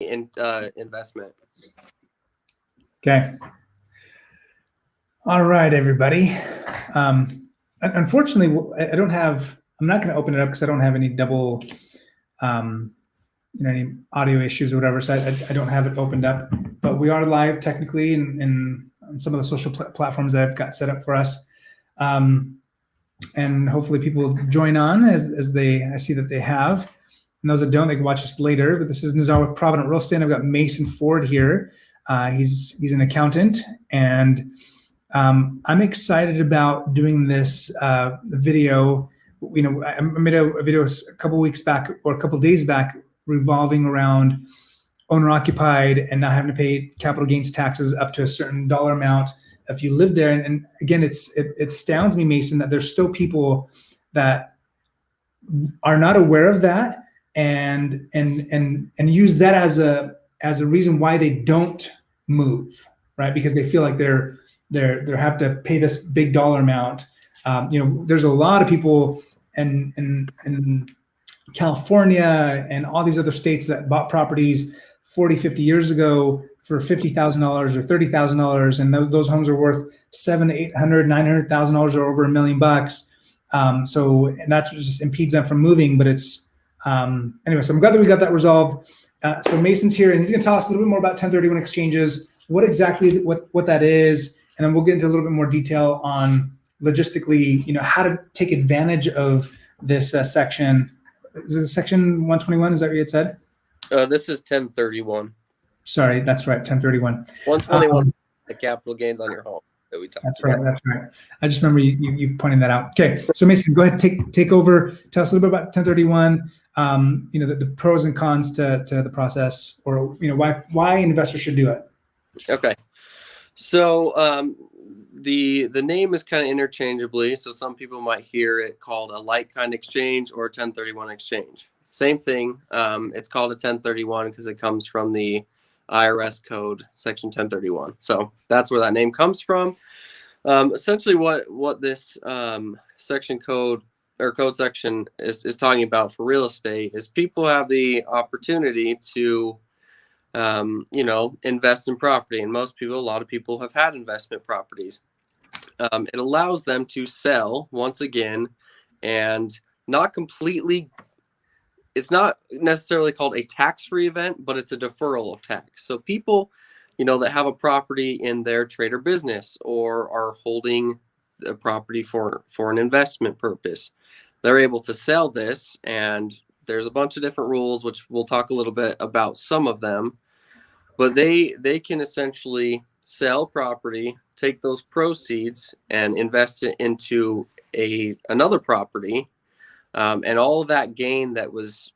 investment. Okay. All right, everybody. Unfortunately, I'm not going to open it up because I don't have any double, any audio issues or whatever. So I don't have it opened up, but we are live technically in on some of the social platforms that I've got set up for us. And hopefully people join on as I see that they have. And those that don't, they can watch us later. But this is Nazar with Provident Real Estate. I've got Mason Ford here. He's an accountant, and I'm excited about doing this video. I made a video a couple weeks back or a couple days back revolving around owner-occupied and not having to pay capital gains taxes up to a certain dollar amount if you live there. And again, it astounds me, Mason, that there's still people that are not aware of that and use that as a reason why they don't move, right? Because they feel like they have to pay this big dollar amount. There's a lot of people in California and all these other states that bought properties 40, 50 years ago for $50,000 or $30,000, and those homes are worth $700,000, $800,000, $900,000 or over $1 million. And that's what just impedes them from moving. But it's anyway. So I'm glad that we got that resolved. So Mason's here, and he's going to tell us a little bit more about 1031 exchanges, what exactly what that is, and then we'll get into a little bit more detail on logistically, how to take advantage of this section. Is it section 121? Is that what you had said? This is 1031. Sorry, that's right, 1031. 121, the capital gains on your home that we talked about. That's right. I just remember you pointing that out. Okay, so Mason, go ahead, take over. Tell us a little bit about 1031. The pros and cons to the process, or why investors should do it. Okay, so the name is kind of interchangeably. So some people might hear it called a like kind exchange or 1031 exchange. Same thing. It's called a 1031 because it comes from the IRS code section 1031. So that's where that name comes from. Essentially what this section code or code section is talking about for real estate is people have the opportunity to invest in property. And a lot of people have had investment properties. It allows them to sell once again, and not completely. It's not necessarily called a tax-free event, but it's a deferral of tax. So people, that have a property in their trade or business or are holding a property for an investment purpose, they're able to sell this. And there's a bunch of different rules, which we'll talk a little bit about some of them. But they can essentially sell property, take those proceeds, and invest it into another property. And all of that gain that was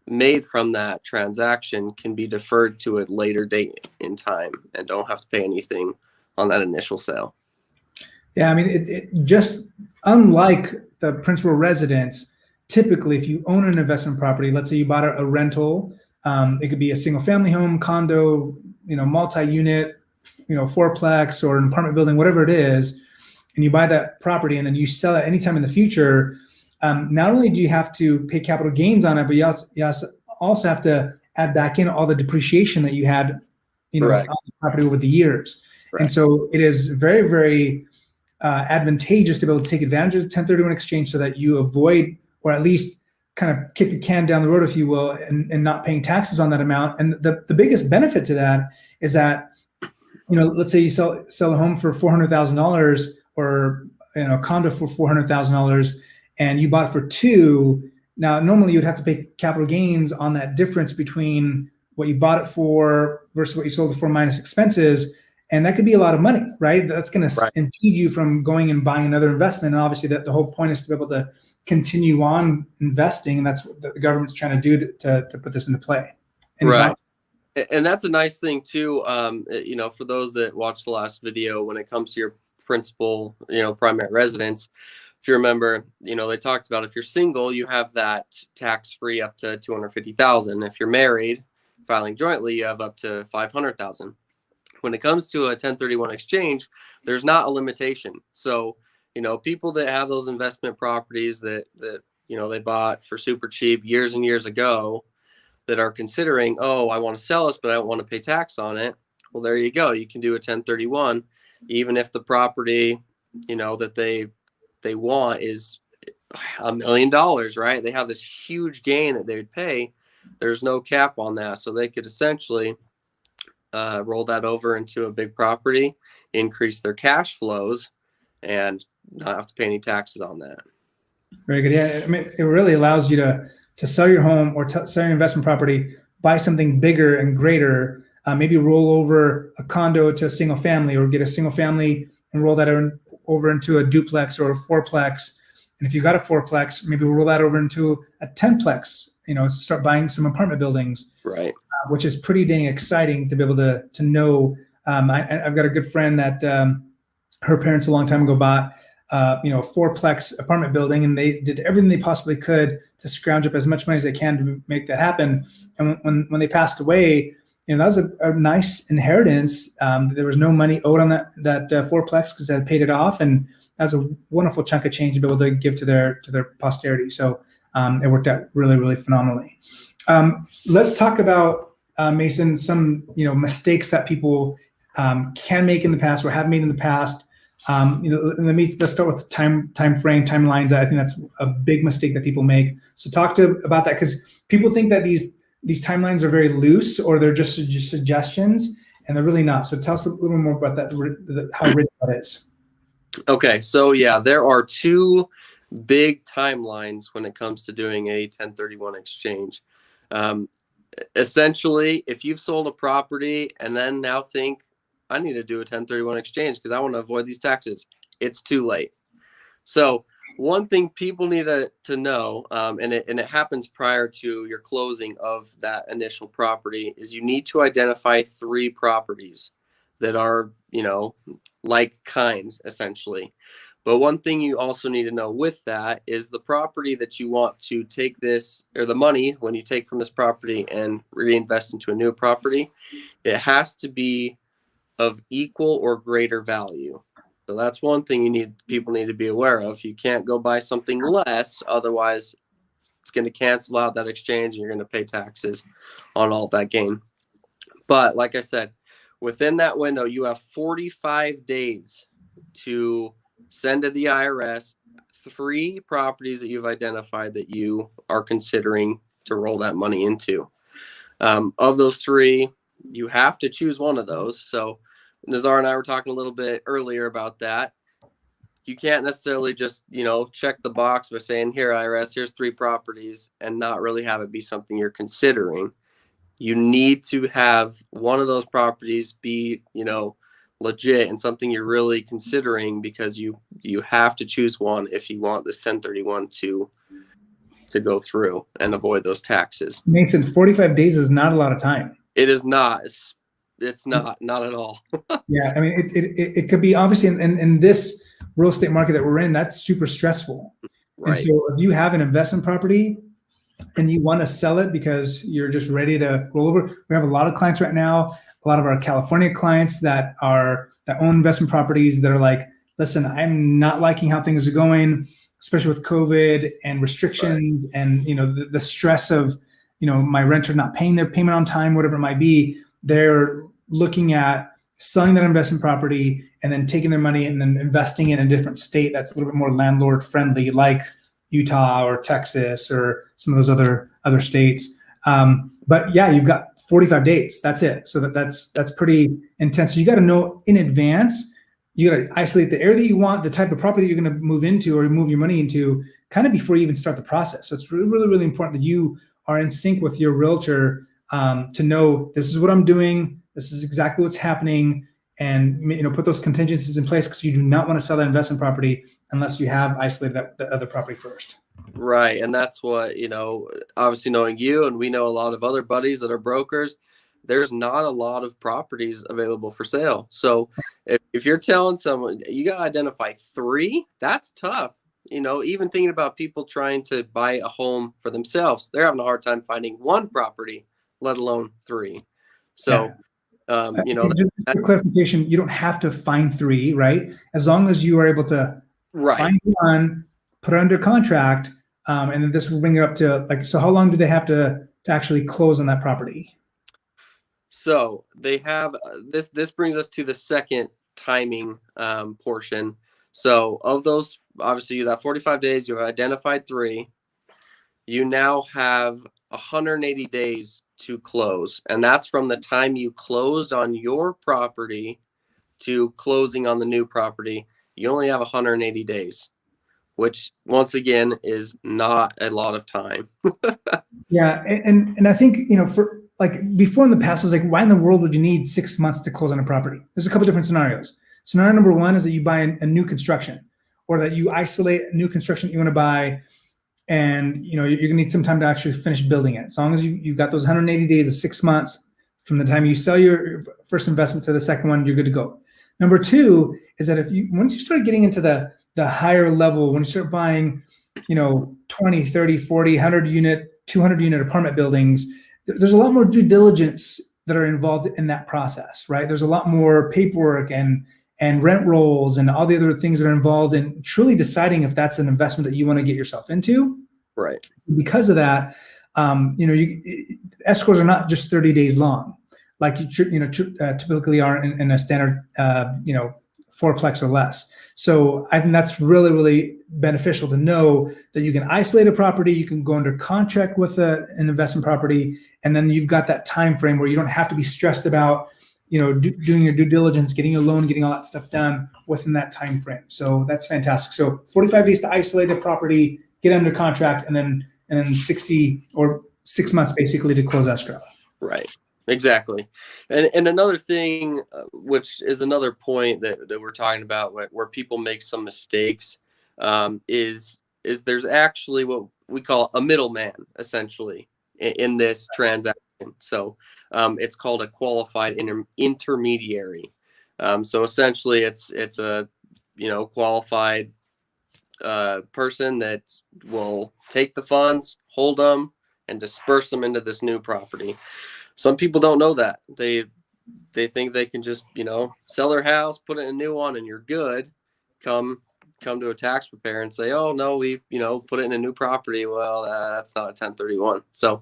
made from that transaction can be deferred to a later date in time and don't have to pay anything on that initial sale. Yeah, I mean, it just unlike the principal residence, typically if you own an investment property, let's say you bought a rental, it could be a single family home, condo, multi-unit, fourplex or an apartment building, whatever it is, and you buy that property and then you sell it anytime in the future. Not only do you have to pay capital gains on it, but you also have to add back in all the depreciation that you had, on the property over the years. Right. And so it is very, very advantageous to be able to take advantage of the 1031 exchange so that you avoid, or at least kind of kick the can down the road, if you will, and not paying taxes on that amount. And the biggest benefit to that is that, let's say you sell a home for $400,000 or a condo for $400,000. And you bought it for $2 million. Now, normally you would have to pay capital gains on that difference between what you bought it for versus what you sold it for minus expenses. And that could be a lot of money, right? That's going to impede you from going and buying another investment. And obviously the whole point is to be able to continue on investing. And that's what the government's trying to do to put this into play. Any thoughts? And that's a nice thing too. For those that watched the last video, when it comes to your principal, primary residence, if you remember, they talked about if you're single, you have that tax-free up to $250,000. If you're married, filing jointly, you have up to $500,000. When it comes to a 1031 exchange, there's not a limitation. So, people that have those investment properties that they bought for super cheap years and years ago, that are considering, oh, I want to sell this, but I don't want to pay tax on it. Well, there you go. You can do a 1031, even if the property, that they want is $1 million, right? They have this huge gain that they would pay. There's no cap on that. So they could essentially roll that over into a big property, increase their cash flows, and not have to pay any taxes on that. Very good. Yeah, I mean, it really allows you to sell your home or sell your investment property, buy something bigger and greater. Maybe roll over a condo to a single family, or get a single family and roll that over into a duplex or a fourplex. And if you got a fourplex, maybe roll that over into a 10plex. Start buying some apartment buildings, right? Which is pretty dang exciting to be able to know. I've got a good friend that her parents a long time ago bought a fourplex apartment building, and they did everything they possibly could to scrounge up as much money as they can to make that happen. And when they passed away, that was a nice inheritance. There was no money owed on that fourplex because they had paid it off, and that was a wonderful chunk of change to be able to give to their posterity. So it worked out really, really phenomenally. Let's talk about, Mason, some mistakes that people can make in the past or have made in the past. Let's start with timelines. I think that's a big mistake that people make. So talk about that, because people think that these timelines are very loose, or they're just suggestions, and they're really not. So tell us a little more about that, how rigid that is. Okay, so yeah, there are two big timelines when it comes to doing a 1031 exchange. Essentially, if you've sold a property and then now think, I need to do a 1031 exchange because I want to avoid these taxes, it's too late. So one thing people need to know, and it happens prior to your closing of that initial property, is you need to identify 3 properties that are, like kind, essentially. But one thing you also need to know with that is the property that you want to take this, or the money when you take from this property and reinvest into a new property, it has to be of equal or greater value. So that's one thing people need to be aware of. You can't go buy something less, otherwise it's going to cancel out that exchange and you're going to pay taxes on all that gain. But like I said, within that window, you have 45 days to send to the IRS 3 properties that you've identified that you are considering to roll that money into. Of those 3, you have to choose one of those. So Nazar and I were talking a little bit earlier about that. You can't necessarily just, check the box by saying, here, IRS, here's 3 properties, and not really have it be something you're considering. You need to have one of those properties be, legit and something you're really considering, because you have to choose one if you want this 1031 to go through and avoid those taxes. Nathan, 45 days is not a lot of time. It is not. It's not at all. Yeah, I mean, it could be, obviously, in this real estate market that we're in, that's super stressful. Right. And so if you have an investment property and you want to sell it because you're just ready to roll over, we have a lot of clients right now, a lot of our California clients that own investment properties that are like, listen, I'm not liking how things are going, especially with COVID and restrictions, right, and the stress of my renter not paying their payment on time, whatever it might be. They're looking at selling that investment property and then taking their money and then investing in a different state that's a little bit more landlord friendly, like Utah or Texas or some of those other states. But yeah, you've got 45 days. That's it. So that's pretty intense. So you got to know in advance. You got to isolate the area that you want, the type of property that you're going to move into or move your money into, kind of before you even start the process. So it's really, really, really important that you are in sync with your realtor to know, this is what I'm doing, this is exactly what's happening, and put those contingencies in place, because you do not want to sell that investment property unless you have isolated the other property first. Right, and that's what, obviously knowing you, and we know a lot of other buddies that are brokers, there's not a lot of properties available for sale. So if you're telling someone you got to identify 3, that's tough. Even thinking about people trying to buy a home for themselves, they're having a hard time finding 1 property, let alone 3. So, just for clarification, you don't have to find 3, right? As long as you are able to find 1, put it under contract, and then this will bring it up to, like, so how long do they have to to actually close on that property? So they have this. This brings us to the second timing portion. So of those, obviously, you have 45 days. You've identified 3. You now have 180 days to close, and that's from the time you closed on your property to closing on the new property. You only have 180 days, which once again is not a lot of time. Yeah, and I think, for like before in the past, it's like, why in the world would you need 6 months to close on a property? There's a couple different scenarios. Scenario number one is that you buy a new construction, or that you isolate a new construction that you want to buy, and you're gonna need some time to actually finish building it. As long as you've got those 180 days of 6 months from the time you sell your first investment to the second one, you're good to go. Number two is that once you start getting into the higher level, when you start buying 20, 30, 40, 100 unit, 200 unit apartment buildings, there's a lot more due diligence that are involved in that process, right? There's a lot more paperwork and rent rolls and all the other things that are involved in truly deciding if that's an investment that you want to get yourself into. Right. Because of that, escrows are not just 30 days long, like typically are in a standard, fourplex or less. So I think that's really, really beneficial to know that you can isolate a property, you can go under contract with an investment property, and then you've got that time frame where you don't have to be stressed about doing your due diligence, getting a loan, getting all that stuff done within that time frame. So that's fantastic. So 45 days to isolate a property, get under contract, and then 60 or 6 months basically to close escrow. Right. Exactly. And another thing, which is another point that we're talking about where people make some mistakes, is there's actually what we call a middleman, essentially, in this transaction. So it's called a qualified intermediary. So essentially it's a qualified person that will take the funds, hold them, and disperse them into this new property. Some people don't know that. They think they can just sell their house, put it in a new one, and you're good. Come to a tax preparer and say, oh no, we put it in a new property. Well, that's not a 1031. So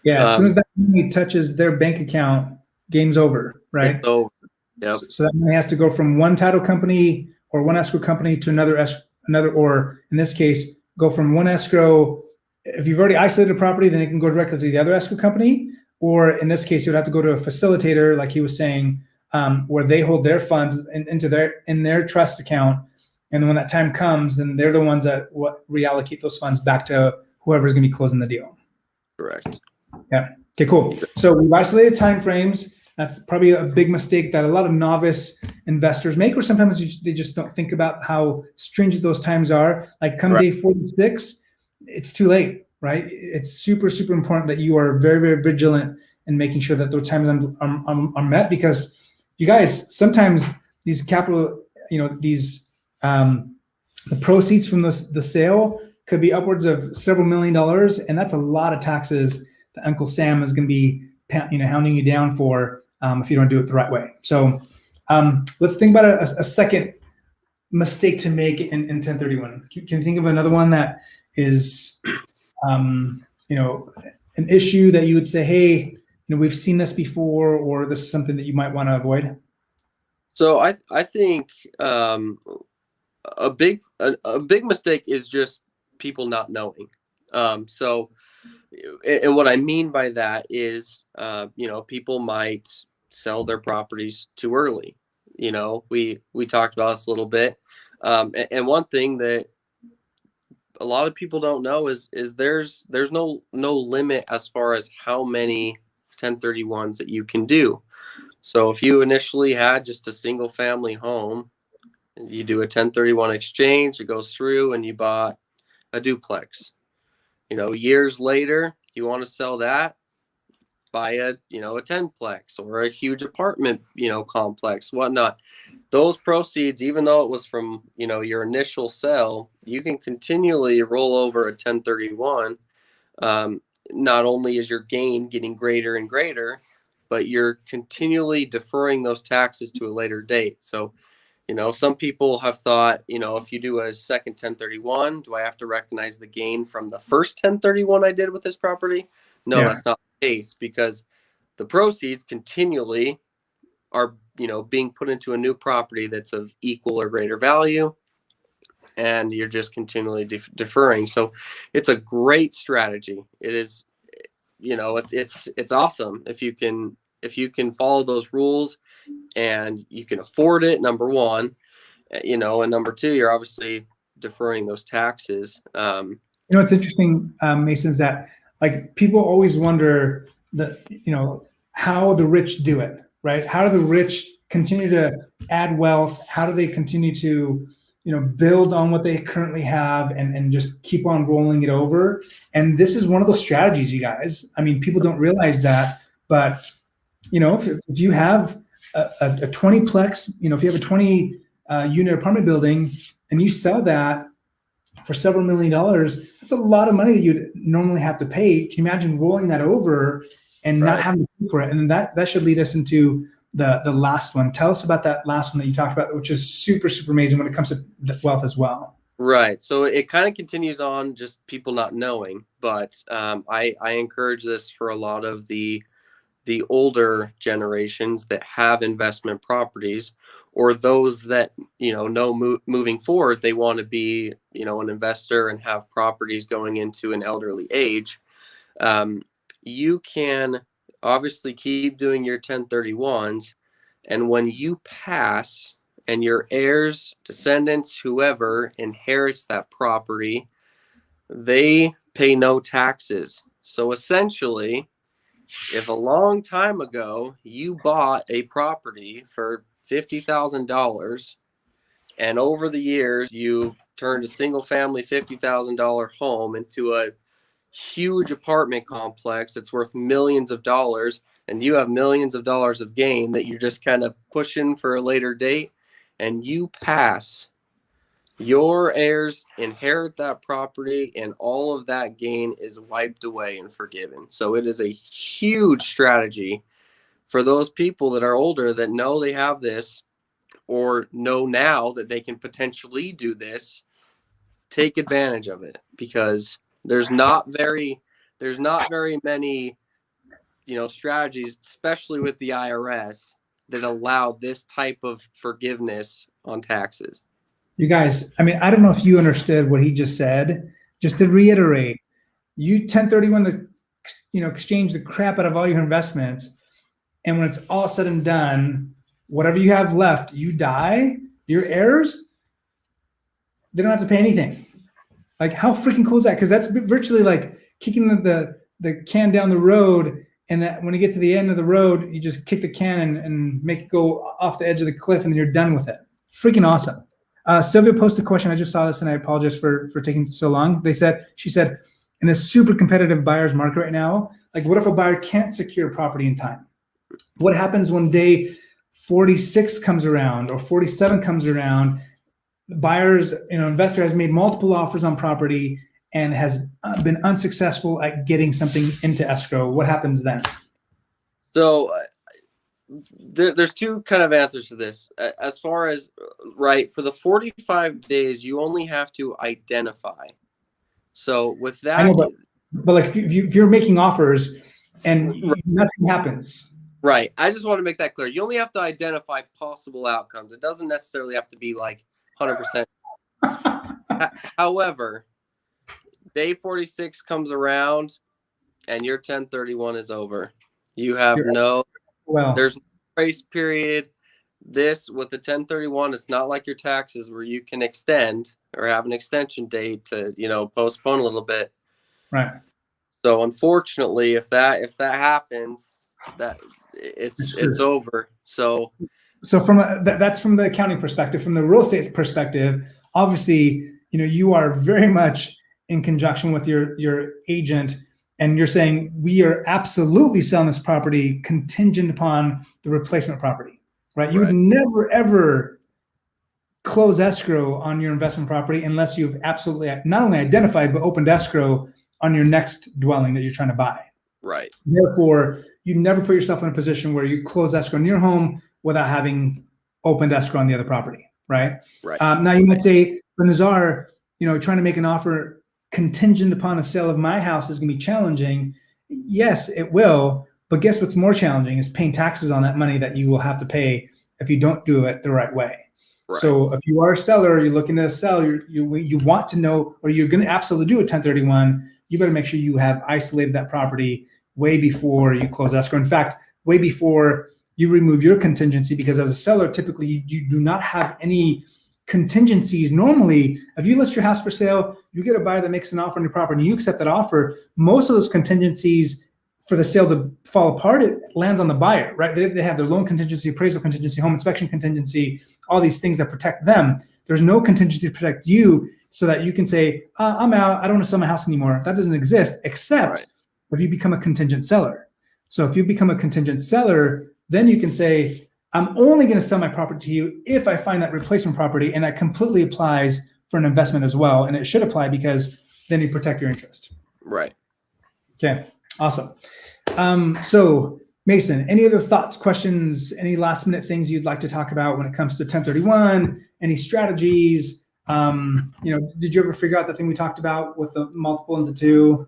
yeah, as soon as that money touches their bank account, game's over, right? It's over. Yep. So that money has to go from one title company or one escrow company to another, or in this case, go from one escrow. If you've already isolated a property, then it can go directly to the other escrow company. Or in this case, you'd have to go to a facilitator, like he was saying, where they hold their funds in their trust account. And then when that time comes, then they're the ones that reallocate those funds back to whoever's going to be closing the deal. Correct. Yeah. Okay, cool. So we've isolated timeframes. That's probably a big mistake that a lot of novice investors make, or sometimes they just don't think about how stringent those times are. Like come day 46, it's too late, right? It's super, super important that you are very, very vigilant in making sure that those times are met, because you guys, sometimes these capital, the proceeds from the sale could be upwards of several $1 million, and that's a lot of taxes that Uncle Sam is going to be hounding you down for if you don't do it the right way. So let's think about a second mistake to make in 1031. Can you think of another one that is an issue that you would say, hey, we've seen this before, or this is something that you might want to avoid? So I think a big mistake is just people not knowing. And what I mean by that is, people might sell their properties too early. We talked about this a little bit. And one thing that a lot of people don't know is there's no limit as far as how many 1031s that you can do. So if you initially had just a single family home, you do a 1031 exchange, it goes through, and you bought a duplex. Years later, you want to sell that, buy a 10plex or a huge apartment, complex, whatnot. Those proceeds, even though it was from, your initial sell, you can continually roll over a 1031. Not only is your gain getting greater and greater, but you're continually deferring those taxes to a later date. So, some people have thought, if you do a second 1031, do I have to recognize the gain from the first 1031 I did with this property? No, Yeah. that's not the case, because the proceeds continually are, being put into a new property that's of equal or greater value, and you're just continually deferring. So it's a great strategy. It is, it's awesome if you can follow those rules, and you can afford it, number one, and number two, you're obviously deferring those taxes. What's interesting, Mason, is that like people always wonder how the rich do it, right? How do the rich continue to add wealth? How do they continue to, build on what they currently have and just keep on rolling it over? And this is one of those strategies, you guys. I mean, people don't realize that, but if you have a 20-plex, if you have a 20 unit apartment building and you sell that for several $1,000,000, that's a lot of money that you'd normally have to pay. Can you imagine rolling that over and not Right. having to pay for it? And that should lead us into the last one. Tell us about that last one that you talked about, which is super, super amazing when it comes to wealth as well. Right. So it kind of continues on just people not knowing, but I encourage this for a lot of the older generations that have investment properties, or those that moving forward they want to be an investor and have properties going into an elderly age. You can obviously keep doing your 1031s, and when you pass and your heirs, descendants, whoever inherits that property, they pay no taxes. So essentially, if a long time ago you bought a property for $50,000, and over the years you turned a single family $50,000 home into a huge apartment complex that's worth millions of dollars, and you have millions of dollars of gain that you're just kind of pushing for a later date, and you pass, your heirs inherit that property, and all of that gain is wiped away and forgiven. So it is a huge strategy for those people that are older that know they have this, or know now that they can potentially do this. Take advantage of it, because there's not very many strategies, especially with the IRS, that allow this type of forgiveness on taxes. You guys, I mean, I don't know if you understood what he just said. Just to reiterate, you 1031 exchange the crap out of all your investments, and when it's all said and done, whatever you have left, you die, your heirs, they don't have to pay anything. Like, how freaking cool is that? Because that's virtually like kicking the can down the road, and that when you get to the end of the road, you just kick the can and make it go off the edge of the cliff, and then you're done with it. Freaking awesome. Sylvia posted a question. I just saw this, and I apologize for taking so long. She said, in this super competitive buyer's market right now, like, what if a buyer can't secure property in time? What happens when day 46 comes around or 47 comes around? The buyer's, investor has made multiple offers on property and has been unsuccessful at getting something into escrow. What happens then? So there's two kind of answers to this. As far as, right, for the 45 days, you only have to identify. So with that, I know, but like if you're making offers and nothing happens. Right. I just want to make that clear. You only have to identify possible outcomes. It doesn't necessarily have to be like 100%. However, day 46 comes around and your 1031 is over. You have there's no grace period. This, with the 1031, it's not like your taxes where you can extend or have an extension date to, postpone a little bit. Right. So unfortunately, if that happens, that it's over. So that's from the accounting perspective. From the real estate perspective, obviously, you are very much in conjunction with your agent, and you're saying we are absolutely selling this property contingent upon the replacement property, right? You would never ever close escrow on your investment property unless you've absolutely not only identified but opened escrow on your next dwelling that you're trying to buy. Right. Therefore, you never put yourself in a position where you close escrow on your home without having opened escrow on the other property, right? Right. Now you might say, but Nazar, trying to make an offer contingent upon a sale of my house is going to be challenging. Yes, it will. But guess what's more challenging is paying taxes on that money that you will have to pay if you don't do it the right way. Right. So if you are a seller, you're looking to sell, you want to know, or you're going to absolutely do a 1031, you better make sure you have isolated that property way before you close escrow. In fact, way before you remove your contingency, because as a seller, typically you do not have any contingencies. Normally, if you list your house for sale, you get a buyer that makes an offer on your property and you accept that offer, most of those contingencies for the sale to fall apart, it lands on the buyer, right? They have their loan contingency, appraisal contingency, home inspection contingency, all these things that protect them. There's no contingency to protect you so that you can say, I'm out, I don't want to sell my house anymore. That doesn't exist, except if you become a contingent seller. So if you become a contingent seller, then you can say, I'm only going to sell my property to you if I find that replacement property, and that completely applies for an investment as well. And it should apply because then you protect your interest. Right. Okay, awesome. So Mason, any other thoughts, questions, any last minute things you'd like to talk about when it comes to 1031, any strategies? Did you ever figure out the thing we talked about with the multiple into two?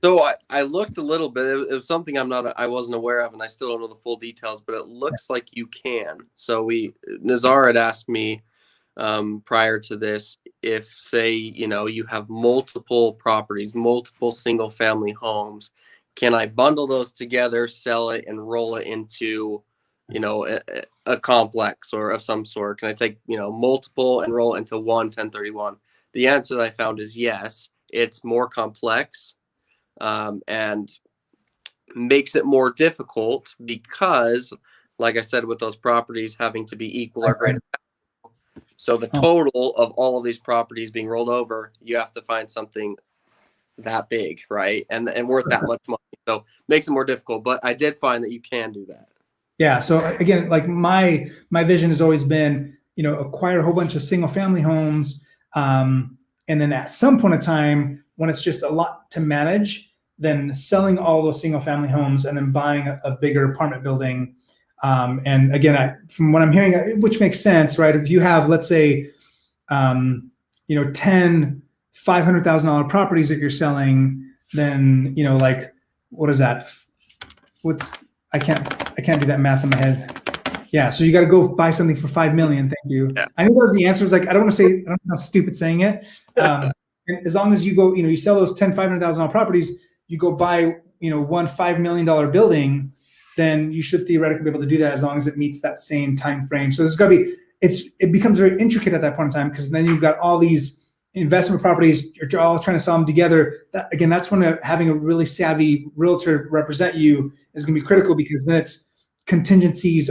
So I looked a little bit. It was something I wasn't aware of, and I still don't know the full details, but it looks like you can. So Nazar had asked me prior to this, if say, you have multiple properties, multiple single family homes, can I bundle those together, sell it, and roll it into, a complex or of some sort? Can I take, multiple and roll it into one 1031? The answer that I found is yes. It's more complex. And makes it more difficult because, like I said, with those properties having to be equal or greater. So the total of all of these properties being rolled over, you have to find something that big, right? And worth that much money. So makes it more difficult. But I did find that you can do that. Yeah. So again, like my vision has always been, acquire a whole bunch of single family homes. And then at some point in time, when it's just a lot to manage, then selling all those single family homes and then buying a bigger apartment building. And again, from what I'm hearing, which makes sense, right? If you have, let's say, 10 $500,000 properties that you're selling, then, what is that? I can't do that math in my head. Yeah. So you got to go buy something for 5 million. Thank you. Yeah. I know that was the answer. It's like, I don't sound stupid saying it. And as long as you go, you sell those 10, $500,000 properties, you go buy, one $5 million building, then you should theoretically be able to do that as long as it meets that same time frame. So there's got to be, it becomes very intricate at that point in time, because then you've got all these investment properties, you're all trying to sell them together. That's when having a really savvy realtor represent you is going to be critical, because then it's contingencies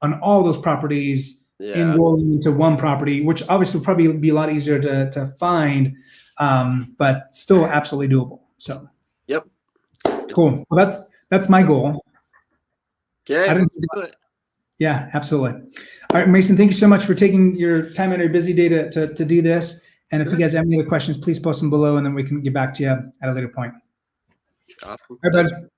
on all those properties enrolling into one property, which obviously will probably be a lot easier to find, but still absolutely doable. So. Yep. Cool. Well, that's my goal. Okay. Let's do it. Yeah, absolutely. All right, Mason, thank you so much for taking your time out of your busy day to do this. And if you guys have any other questions, please post them below, and then we can get back to you at a later point. Awesome. All right, bud.